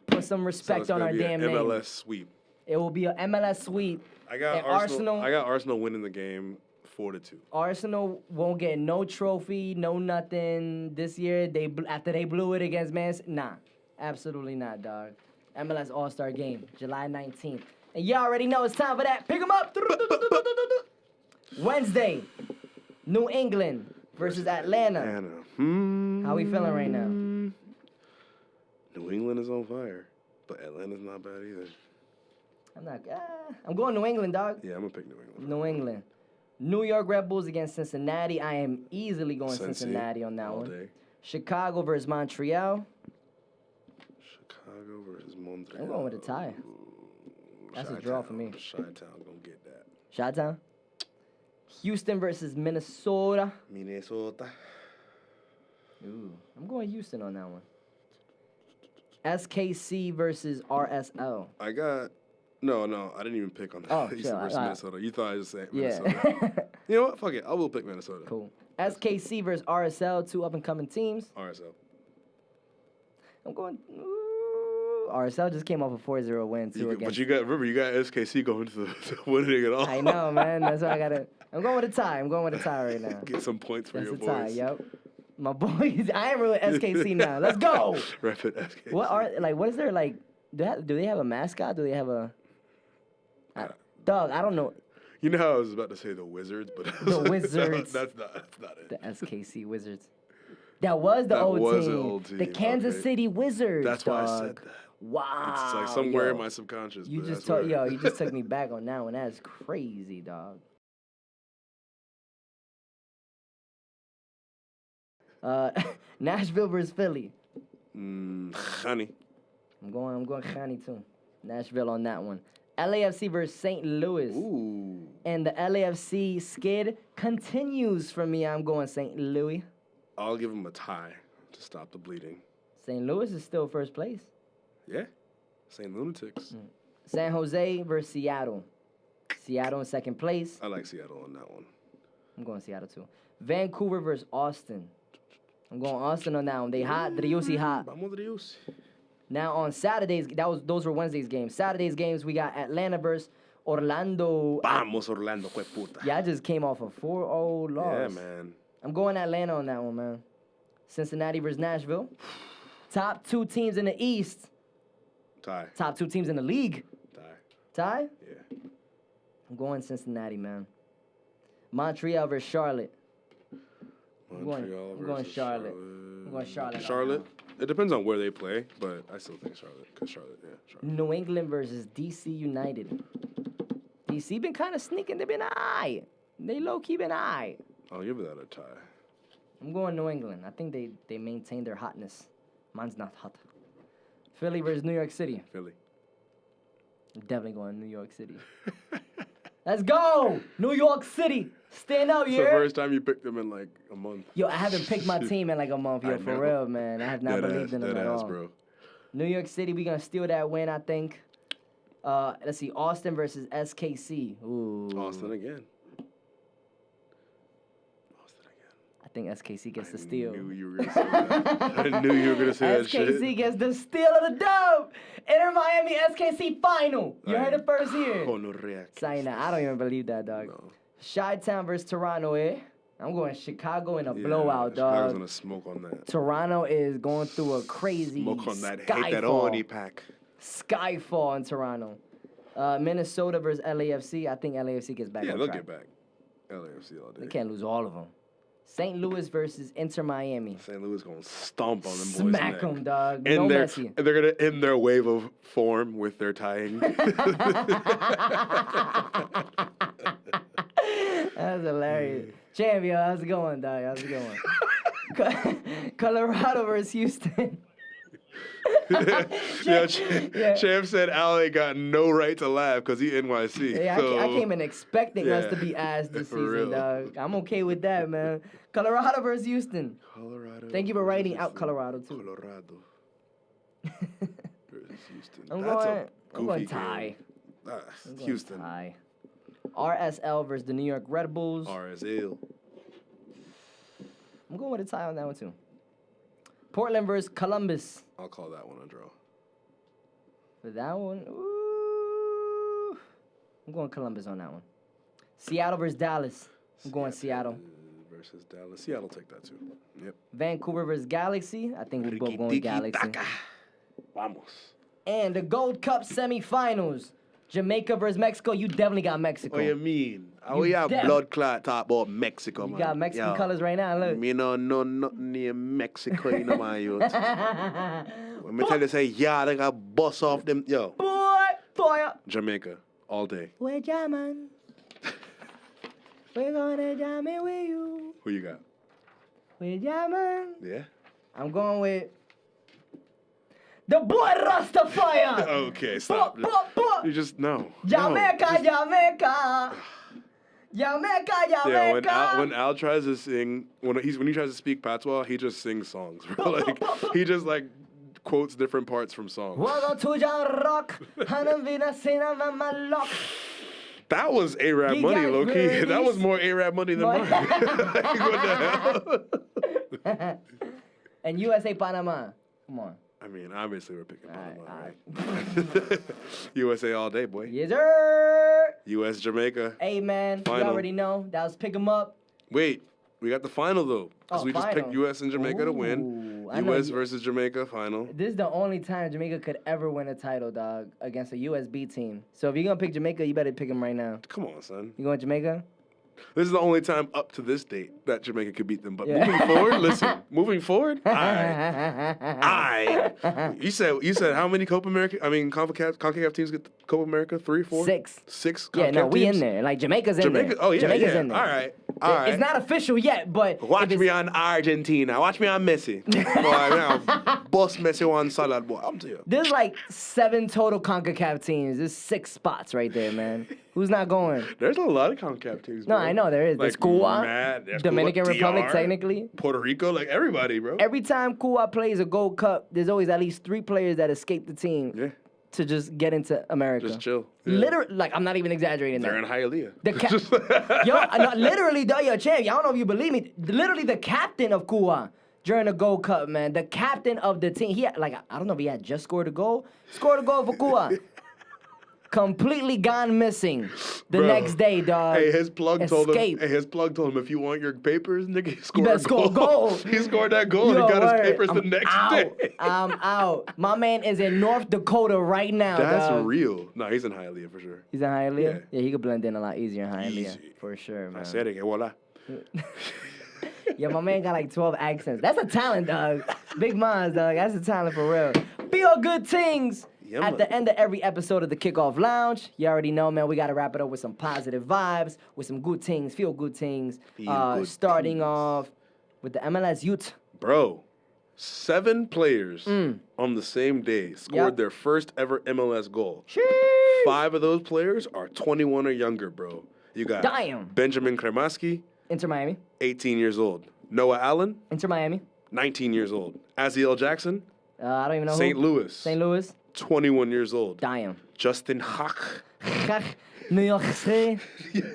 Put some So respect it's on gonna our be damn an name. MLS sweep. It will be an MLS sweep. I got And Arsenal. I got Arsenal winning the game 4-2. Arsenal won't get no trophy, no nothing this year. After they blew it against Man City. Nah, absolutely not, dog. MLS All Star game, July 19th. And you already know it's time for that. Pick 'em up. Wednesday, New England versus Atlanta. How we feeling right now? New England is on fire, but Atlanta's not bad either. I'm going New England, dog. Yeah, I'm gonna pick New England. New England. New York Red Bulls against Cincinnati. I am easily going Cincinnati on that one. Day. Chicago versus Montreal. Chicago versus Montreal. I'm going with a tie. That's a draw for me. Chi-Town gonna get that. Chi-Town. Houston versus Minnesota. Minnesota. Ooh, I'm going Houston on that one. SKC versus RSL. I got... No, I didn't even pick on that. Oh, Houston sure, versus Minnesota. You thought I was saying Yeah. Minnesota. You know what? Fuck it. I will pick Minnesota. Cool. SKC versus RSL, two up-and-coming teams. RSL. I'm going... RSL just came off a 4-0 win, too. But you got SKC going to winning it all. I know, man. That's why I got to... I'm going with a tie. Right now. Get some points for That's your a tie, boys. yep. My boys. I am really SKC now. Let's go. Rapid SKC. What is their, like... Do they have a mascot? Do they have a... Dog, I don't know. You know how I was about to say the Wizards, but The Wizards. That's not it. The SKC Wizards. That was the old was team. an old team. The Kansas Okay. City Wizards. That's dog. why I said that. Wow. It's like somewhere in yo. my subconscious. You but just that's where- you just took me back on that one. That's crazy, dog. Nashville versus Philly. Honey. I'm going Khani too. Nashville on that one. LAFC versus St. Louis. Ooh. And the LAFC skid continues for me. I'm going St. Louis. I'll give him a tie to stop the bleeding. St. Louis is still first place. Yeah. St. Lunatics. San Jose versus Seattle. Seattle in second place. I like Seattle on that one. I'm going Seattle too. Vancouver versus Austin. I'm going Austin on that one. They hot. The UC hot. Vamos Rios. Now on Saturdays, those were Wednesday's games. Saturday's games, we got Atlanta versus Orlando. Vamos Orlando, que puta. Yeah, I just came off a 4-0 loss. Yeah, man. I'm going Atlanta on that one, man. Cincinnati versus Nashville. Top two teams in the East. Tie. Top two teams in the league. Tie? Yeah. I'm going Cincinnati, man. Montreal versus Charlotte. Montreal I'm going versus Charlotte. I'm going Charlotte. Charlotte? It depends on where they play, but I still think Charlotte. Because Charlotte. New England versus DC United. DC been kind of sneaking. They've been aight. They low-key been aight. I'll give that a tie. I'm going New England. I think they maintain their hotness. Mine's not hot. Philly versus New York City. Philly. I'm definitely going New York City. Let's go! New York City. Stand up, It's yeah? the first time you picked them in like a month. Yo, I haven't picked my team in like a month, yo, I for know. real, man. I have not believed in them Dead at ass, all. bro. New York City, we gonna steal that win, I think. Let's see, Austin versus SKC. Ooh. Austin again. I think SKC gets the steal. I knew you were gonna say that. I knew you were gonna say that shit. SKC gets the steal of the dub. Inter Miami SKC final. You heard it first here. Saying that, I don't even believe that, dog. No. Chi-Town versus Toronto, eh? I'm going Chicago in a blowout, Chicago's dog. gonna smoke on that. Toronto is going through a crazy Smoke on that. skyfall. Hate that Oni pack. Skyfall in Toronto. Minnesota versus LAFC. I think LAFC gets back Yeah, on they'll track. get back. LAFC all day. They can't lose all of them. St. Louis versus Inter Miami. St. Louis gonna stomp on them boys. Smack them, dog. And No they're, Messi. and they're gonna end their wave of form with their tying. That's hilarious. Champion, how's it going, dog? How's it going? Colorado versus Houston. Champ said Al ain't got no right to laugh because he NYC. Yeah, so, I came in expecting us to yeah, be ass this for season, real. dog. I'm okay with that, man. Colorado versus Houston. Colorado. Thank you for writing versus out Colorado, too. Colorado versus Houston. I'm That's going a goofy tie. game. I'm going Houston. tie. RSL versus the New York Red Bulls. RSL. I'm going with a tie on that one, too. Portland versus Columbus. I'll call that one a draw. For that one, I'm going Columbus on that one. Seattle versus Dallas. I'm going Seattle. Versus Dallas. Seattle take that too. Yep. Vancouver versus Galaxy. I think we're both going with Galaxy. Vamos. And the Gold Cup semifinals. Jamaica versus Mexico. You definitely got Mexico. What you mean? How we have blood clot talk about Mexico, man? You got Mexican colors right now, look. Me no know nothing near Mexico, you know, my youth. When me tell you, say, yeah, they got bust off them, yo. Boy. Jamaica, all day. We're jamming. We're gonna jam it with you. Who you got? We're jamming. Yeah? I'm going with the boy Rastafire. Okay, stop. You just, no. Jamaica, Jamaica. Jamaica, Jamaica. Yeah, when Al tries to sing, when he tries to speak patois, he just sings songs, bro. Like, he just, like, quotes different parts from songs. That was A-Rap money, low-key. That was more A-Rap money than mine. Like, what the hell? And USA Panama. Come on. I mean, obviously we're picking Panama, right? USA all day, boy. Yes, sir. US Jamaica. Hey, man. Final. You already know. That was pick 'em up. Wait, we got the final, though. Because we just picked US and Jamaica to win. Ooh, US versus Jamaica final. This is the only time Jamaica could ever win a title, dog, against a USB team. So if you're going to pick Jamaica, you better pick them right now. Come on, son. You going Jamaica? This is the only time up to this date that Jamaica could beat them. But moving forward, listen. Moving forward, You said how many Copa America? I mean, CONCACAF teams get the Copa America? 3, 4? 6. 6. Yeah, no, we teams? in there. Like Jamaica's in there. Oh yeah, Jamaica's yeah. in there. All right. It's not official yet, but watch me on Argentina. Watch me on Messi. Boy, now bust Messi on salad, boy. I'm to you. There's like 7 total CONCACAF teams. There's 6 spots right there, man. Who's not going? There's a lot of CONCACAF teams. No, bro. I know there is. There's Like Cuba, Dominican Cuba, Republic, DR, technically. Puerto Rico, like everybody, bro. Every time Cuba plays a Gold Cup, there's always at least 3 players that escape the team to just get into America. Just chill. Yeah. Literally, like I'm not even exaggerating. They're in Hialeah. Literally, though, yo, champ. I don't know if you believe me. Literally, the captain of Cuba during the Gold Cup, man. The captain of the team. He had, like, I don't know if he had just scored a goal. Scored a goal for Cuba. Completely gone missing the next day, dog. Hey, his plug told him. If you want your papers, nigga, score a goal. He scored that goal and he got his papers the next day. I'm out. My man is in North Dakota right now. That's dog. real. No, he's in Hialeah for sure. He's in Hialeah? Yeah. He could blend in a lot easier in Hialeah. Easy. For sure, man. I said it. Voila. Yeah, my man got like 12 accents. That's a talent, dog. Big minds, dog. That's a talent for real. Feel good things. Yeah, At the end of every episode of the Kickoff Lounge, you already know, man, we got to wrap it up with some positive vibes, with some good things, feel good things. Starting off with the MLS Youth. Bro, 7 players on the same day scored their first ever MLS goal. Sheesh. 5 of those players are 21 or younger, bro. You got Benjamin Kremaski, Inter Miami. 18 years old. Noah Allen, Inter Miami. 19 years old. Aziel Jackson, I don't even know St. who. Louis. St. Louis. 21 years old. Justin Hack. New York City.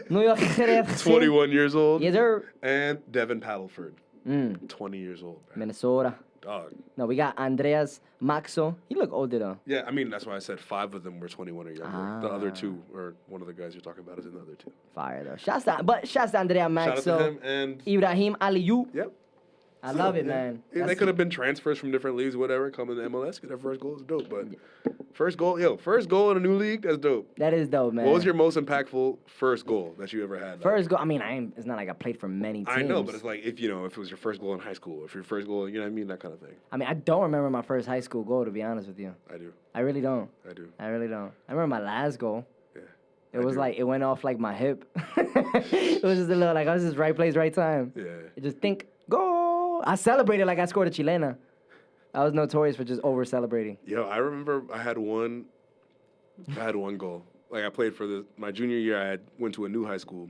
New York City FC. 21 years old. Yes, sir. And Devin Paddleford. 20 years old. Man. Minnesota. Dog. No, we got Andreas Maxo. He look older, though. Yeah, I mean, that's why I said 5 of them were 21 or younger. The other 2, or one of the guys you're talking about is in the other 2. Fire, though. Shouts to Andrea Maxo. Shout out to him and Ibrahim Aliou. Yep. I love it, man. They could have been transfers from different leagues, whatever, coming to MLS. Get their first goal is dope, but first goal in a new league, that's dope. That is dope, man. What was your most impactful first goal that you ever had? First goal, I mean, it's not like I played for many teams. I know, but it's like if it was your first goal in high school, if your first goal, you know what I mean, that kind of thing. I mean, I don't remember my first high school goal, to be honest with you. I do. I really don't. I really don't. I remember my last goal. Yeah. It was like, it went off like my hip. It was just a little, like, I was just right place, right time. Yeah. Just think, goal. I celebrated like I scored a chilena. I was notorious for just over celebrating. Yo, I remember I had one goal. Like I played for my junior year. I went to a new high school,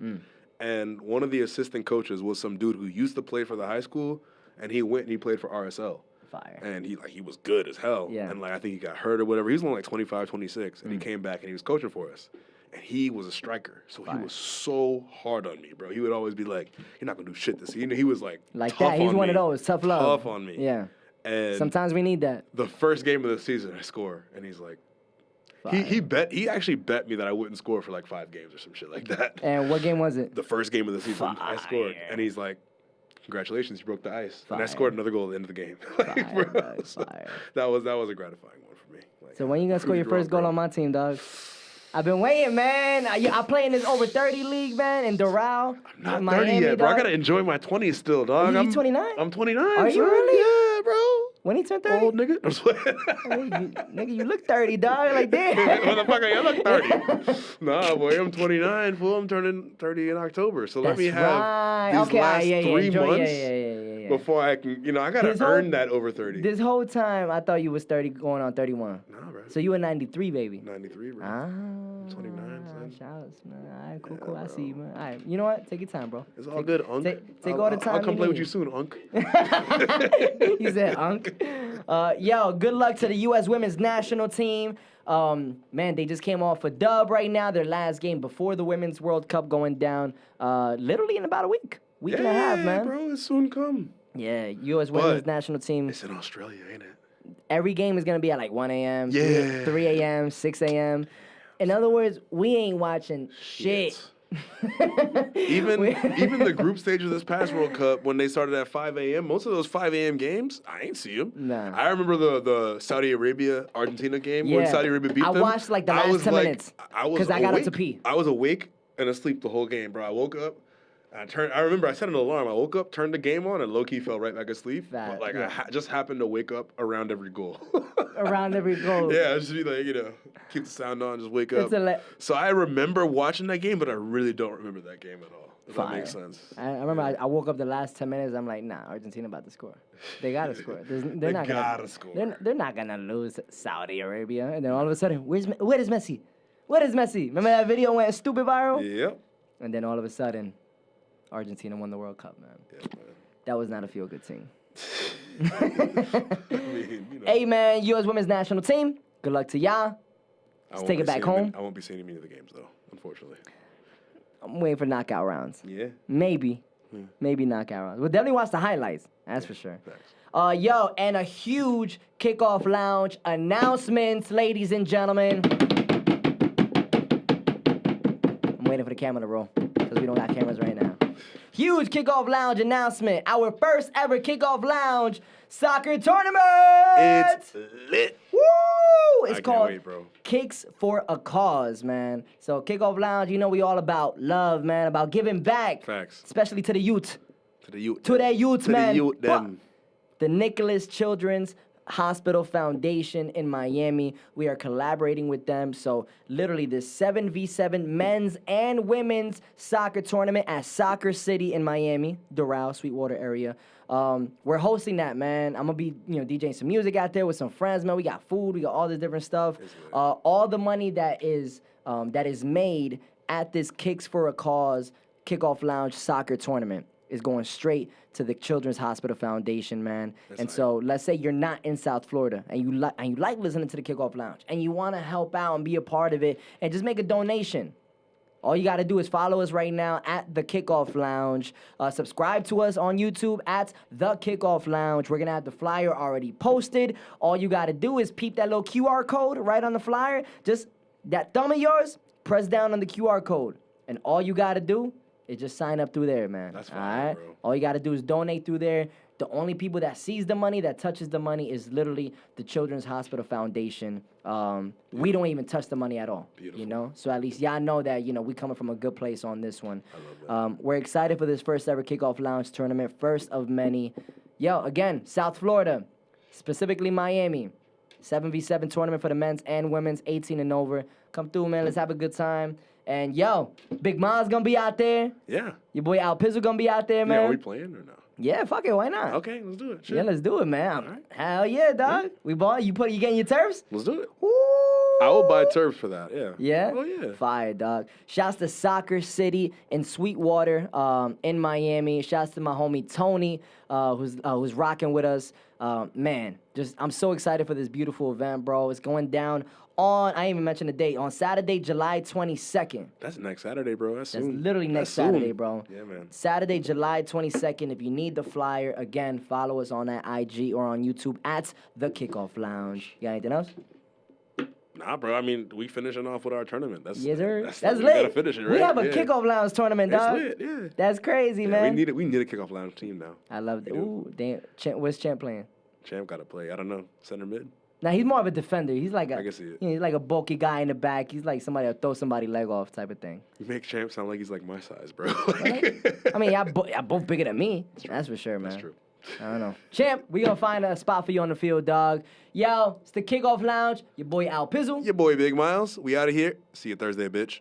and one of the assistant coaches was some dude who used to play for the high school, and he went and he played for RSL. Fire. And he was good as hell. Yeah. And like I think he got hurt or whatever. He was only like 25, 26, and he came back and he was coaching for us. And he was a striker, so he was so hard on me, bro. He would always be like, "You're not gonna do shit this." He was like tough that. He's on one me. of those tough love. Tough on me. Yeah. And sometimes we need that. the first game of the season, I score, and he's like, He actually bet me that I wouldn't score for like 5 games or some shit like that. And what game was it? The first game of the season, I scored, and he's like, "Congratulations, you broke the ice." And I scored another goal at the end of the game. That was a gratifying one for me. Like, So when you gonna score your first goal on my team, dog? I've been waiting, man. I play in this over 30 league, man, in Doral. I'm not 30 yet, bro. I gotta enjoy my 20s still, dog. You 29? I'm 29. Are you really? Yeah, bro. When he turned 30? Old nigga. I'm sweating. Nigga, you look 30, dog. Like, damn. Motherfucker, I look 30. Nah, boy, I'm 29, fool. I'm turning 30 in October. So let me have these last 3 months before I can, I gotta earn that over 30. This whole time, I thought you was 30 going on 31. Nah, bro. So you were 93, baby. 93, bro. I'm 29, son. Shouts, man. All right, cool. I see you, man. All right, you know what? Take your time, bro. It's all good, Unk. Take all the time. I'll come play with you soon, Unk. He said, Unk. Yo, good luck to the U.S. women's national team. Man, they just came off a dub right now. Their last game before the Women's World Cup going down literally in about a week and a half, man. Bro, it's soon come. Yeah, U.S. women's national team. It's in Australia, ain't it? Every game is going to be at like 1 a.m., Yeah. 3 a.m., 6 a.m. In other words, we ain't watching shit. Even the group stage of this past World Cup, when they started at 5 a.m., most of those 5 a.m. games, I ain't see them. Nah. I remember the Saudi Arabia-Argentina game when Saudi Arabia beat them. I watched like the last 10 minutes because I got up to pee. I was awake and asleep the whole game, bro. I woke up. I remember I set an alarm. I woke up, turned the game on, and low-key fell right back asleep. But like I just happened to wake up around every goal. Around every goal. Yeah, just be like, keep the sound on, just wake up. So I remember watching that game, but I really don't remember that game at all. If that makes sense. I remember I woke up the last 10 minutes. I'm like, nah, Argentina about to score. They gotta score. They're not gonna score. They're not gonna lose Saudi Arabia. And then all of a sudden, where is Messi? What is Messi? Remember that video went stupid viral? Yep. And then all of a sudden, Argentina won the World Cup, man. Yeah, man. That was not a feel-good team. I mean, Hey, man, U.S. women's national team. Good luck to y'all. Let's take it back home. I won't be seeing any of the games, though, unfortunately. I'm waiting for knockout rounds. Yeah. Maybe knockout rounds. We'll definitely watch the highlights. That's for sure. Thanks. And a huge kickoff lounge announcement, ladies and gentlemen. I'm waiting for the camera to roll because we don't got cameras right now. Huge kickoff lounge announcement. Our first ever kickoff lounge soccer tournament. It's lit. Woo! It's I called can't wait, bro. Kicks for a Cause, man. So kickoff lounge, we all about love, man, about giving back. Facts. Especially to the youth. To the youth. To their youth, man. To the youth, them. The Nicholas Children's Hospital Foundation in Miami. We are collaborating with them. So literally this 7v7 men's and women's soccer tournament at Soccer City in Miami, Doral, Sweetwater area. We're hosting that, man. I'm gonna be, DJing some music out there with some friends, man. We got food, we got all this different stuff. All the money that is made at this Kicks for a Cause Kickoff Lounge soccer tournament is going straight to the Children's Hospital Foundation, man. So let's say you're not in South Florida and you like listening to the Kickoff Lounge and you want to help out and be a part of it and just make a donation. All you got to do is follow us right now at The Kickoff Lounge. Subscribe to us on YouTube at The Kickoff Lounge. We're going to have the flyer already posted. All you got to do is peep that little QR code right on the flyer. Just that thumb of yours, press down on the QR code. And all you got to do is just sign up through there, man. That's fine, bro. All you got to do is donate through there. The only people that sees the money, that touches the money, is literally the Children's Hospital Foundation. We don't even touch the money at all. Beautiful. So at least y'all know that, we coming from a good place on this one. I love that. We're excited for this first ever Kickoff Lounge tournament, first of many. Again, South Florida, specifically Miami. 7v7 tournament for the men's and women's, 18 and over. Come through, man. Let's have a good time. And, Big Ma's going to be out there. Yeah. Your boy Al Pizzle going to be out there, man. Yeah, are we playing or no? Yeah, fuck it. Why not? Okay, let's do it. Sure. Yeah, let's do it, man. All right. Hell yeah, dog. Yeah. We bought. You getting your turfs? Let's do it. Woo! I will buy turf for that, yeah. Yeah? Oh, yeah. Fire, dog. Shouts to Soccer City in Sweetwater in Miami. Shouts to my homie Tony who's rocking with us. Man, I'm so excited for this beautiful event, bro. It's going down on, I didn't even mention the date, on Saturday, July 22nd. That's next Saturday, bro. That's soon. Literally next Saturday, bro. Yeah, man. Saturday, July 22nd. If you need the flyer, again, follow us on that IG or on YouTube at The Kickoff Lounge. You got anything else? Nah, bro. I mean, we finishing off with our tournament. That's Yes, sir. That's lit. We gotta finish it, right? We have a Yeah. kickoff lounge tournament, That's dog. lit, yeah. That's crazy, Yeah, man. we need a kickoff lounge team now. I love that. We do. Ooh, damn. Where's Champ playing? Champ got to play. I don't know. Center mid. Now he's more of a defender. He's like I can see it. He's like a bulky guy in the back. He's like somebody that'll throw somebody's leg off type of thing. You make Champ sound like he's like my size, bro. I mean, y'all both bigger than me. That's for sure, man. That's true. I don't know. Champ, we gonna find a spot for you on the field, dog. Yo, it's the Kickoff Lounge. Your boy Al Pizzle. Your boy Big Miles. We out of here. See you Thursday, bitch.